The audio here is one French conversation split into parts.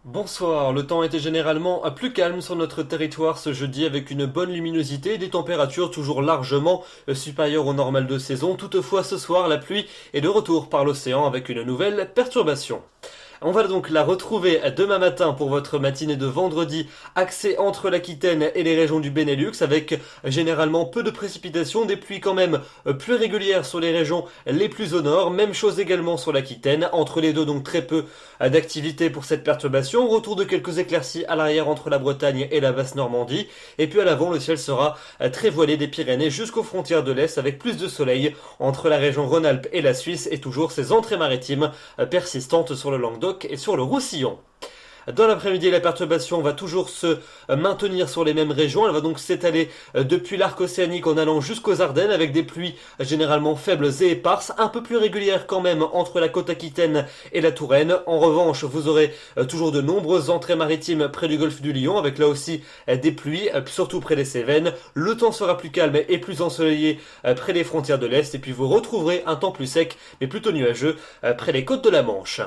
Bonsoir, le temps était généralement plus calme sur notre territoire ce jeudi avec une bonne luminosité et des températures toujours largement supérieures au normal de saison. Toutefois ce soir la pluie est de retour par l'océan avec une nouvelle perturbation. On va donc la retrouver demain matin pour votre matinée de vendredi, axée entre l'Aquitaine et les régions du Benelux, avec généralement peu de précipitations, des pluies quand même plus régulières sur les régions les plus au nord, même chose également sur l'Aquitaine, entre les deux donc très peu d'activité pour cette perturbation, retour de quelques éclaircies à l'arrière entre la Bretagne et la basse Normandie, et puis à l'avant le ciel sera très voilé des Pyrénées jusqu'aux frontières de l'Est avec plus de soleil entre la région Rhône-Alpes et la Suisse et toujours ces entrées maritimes persistantes sur le Languedoc et sur le Roussillon. Dans l'après-midi, la perturbation va toujours se maintenir sur les mêmes régions. Elle va donc s'étaler depuis l'arc océanique en allant jusqu'aux Ardennes avec des pluies généralement faibles et éparses, un peu plus régulières quand même entre la côte aquitaine et la Touraine. En revanche, vous aurez toujours de nombreuses entrées maritimes près du golfe du Lion avec là aussi des pluies, surtout près des Cévennes. Le temps sera plus calme et plus ensoleillé près des frontières de l'Est et puis vous retrouverez un temps plus sec mais plutôt nuageux près des côtes de la Manche.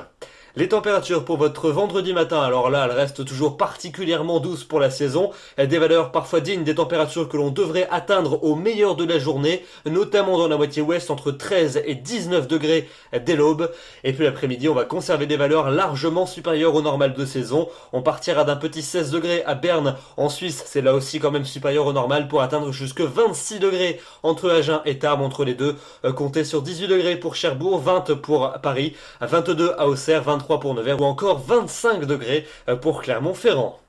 Les températures pour votre vendredi matin, alors là, elles restent toujours particulièrement douces pour la saison. Des valeurs parfois dignes des températures que l'on devrait atteindre au meilleur de la journée, notamment dans la moitié ouest, entre 13 et 19 degrés dès l'aube. Et puis l'après-midi, on va conserver des valeurs largement supérieures au normal de saison. On partira d'un petit 16 degrés à Berne, en Suisse. C'est là aussi quand même supérieur au normal pour atteindre jusque 26 degrés entre Agen et Tarbes, entre les deux. Comptez sur 18 degrés pour Cherbourg, 20 pour Paris, 22 à Auxerre, 23 pour Nevers ou encore 25 degrés pour Clermont-Ferrand.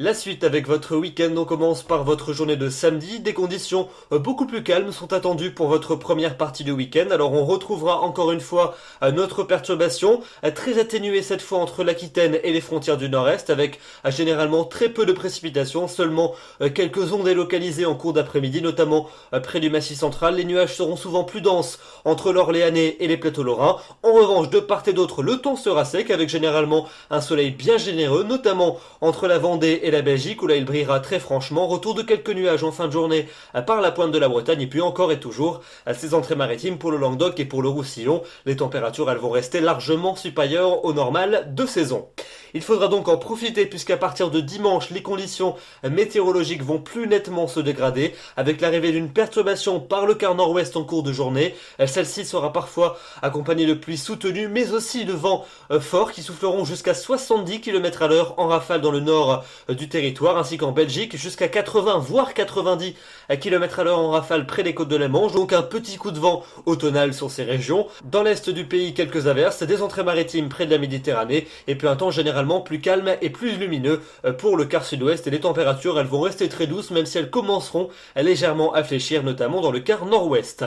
La suite avec votre week-end, on commence par votre journée de samedi. Des conditions beaucoup plus calmes sont attendues pour votre première partie du week-end. Alors on retrouvera encore une fois notre perturbation, très atténuée cette fois entre l'Aquitaine et les frontières du nord-est, avec généralement très peu de précipitations, seulement quelques ondées localisées en cours d'après-midi, notamment près du Massif central. Les nuages seront souvent plus denses entre l'Orléanais et les plateaux lorrains. En revanche, de part et d'autre, le temps sera sec, avec généralement un soleil bien généreux, notamment entre la Vendée et la Belgique où là il brillera très franchement. Retour de quelques nuages en fin de journée par la pointe de la Bretagne et puis encore et toujours à ces entrées maritimes pour le Languedoc et pour le Roussillon. Les températures elles vont rester largement supérieures au normal de saison. Il faudra donc en profiter puisqu'à partir de dimanche les conditions météorologiques vont plus nettement se dégrader avec l'arrivée d'une perturbation par le quart nord-ouest en cours de journée. Celle-ci sera parfois accompagnée de pluies soutenues mais aussi de vents forts qui souffleront jusqu'à 70 km à l'heure en rafale dans le nord du territoire ainsi qu'en Belgique jusqu'à 80 voire 90 km à l'heure en rafale près des côtes de la Manche, donc un petit coup de vent automnal sur ces régions. Dans l'est du pays, quelques averses, des entrées maritimes près de la Méditerranée et puis un temps généralement plus calme et plus lumineux pour le quart sud-ouest et les températures elles vont rester très douces même si elles commenceront légèrement à fléchir notamment dans le quart nord-ouest.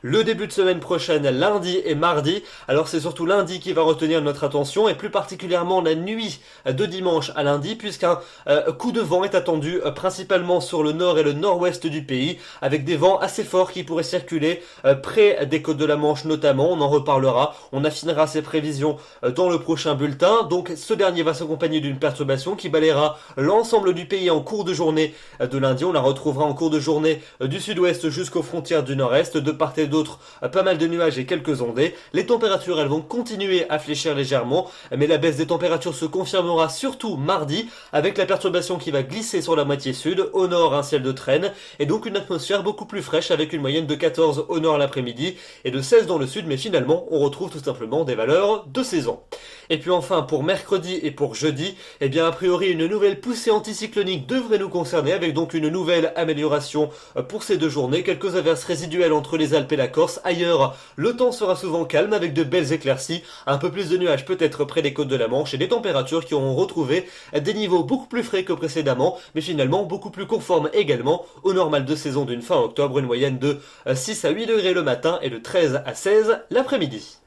Le début de semaine prochaine, lundi et mardi, alors c'est surtout lundi qui va retenir notre attention et plus particulièrement la nuit de dimanche à lundi puisqu'un coup de vent est attendu principalement sur le nord et le nord-ouest du pays avec des vents assez forts qui pourraient circuler près des côtes de la Manche notamment, on en reparlera, on affinera ces prévisions dans le prochain bulletin, donc ce dernier va s'accompagner d'une perturbation qui balayera l'ensemble du pays en cours de journée de lundi, on la retrouvera en cours de journée du sud-ouest jusqu'aux frontières du nord-est, de part et d'autre pas mal de nuages et quelques ondées. Les températures elles vont continuer à fléchir légèrement mais la baisse des températures se confirmera surtout mardi avec la perturbation qui va glisser sur la moitié sud, au nord un ciel de traîne et donc une atmosphère beaucoup plus fraîche avec une moyenne de 14 au nord l'après-midi et de 16 dans le sud mais finalement on retrouve tout simplement des valeurs de saison. Et puis enfin pour mercredi et pour jeudi, eh bien a priori une nouvelle poussée anticyclonique devrait nous concerner avec donc une nouvelle amélioration pour ces deux journées, quelques averses résiduelles entre les Alpes et la Corse. Ailleurs, le temps sera souvent calme avec de belles éclaircies, un peu plus de nuages peut-être près des côtes de la Manche et des températures qui auront retrouvé des niveaux beaucoup plus frais que précédemment, mais finalement beaucoup plus conformes également au normal de saison d'une fin octobre, une moyenne de 6 à 8 degrés le matin et de 13 à 16 l'après-midi.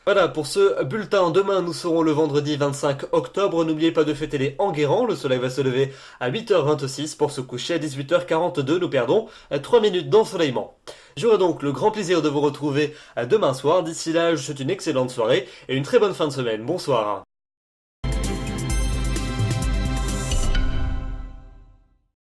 Voilà pour ce bulletin. Demain, nous serons le vendredi 25 octobre. N'oubliez pas de fêter les Enguerrands. Le soleil va se lever à 8h26 pour se coucher à 18h42. Nous perdons 3 minutes d'ensoleillement. J'aurai donc le grand plaisir de vous retrouver demain soir. D'ici là, je vous souhaite une excellente soirée et une très bonne fin de semaine. Bonsoir.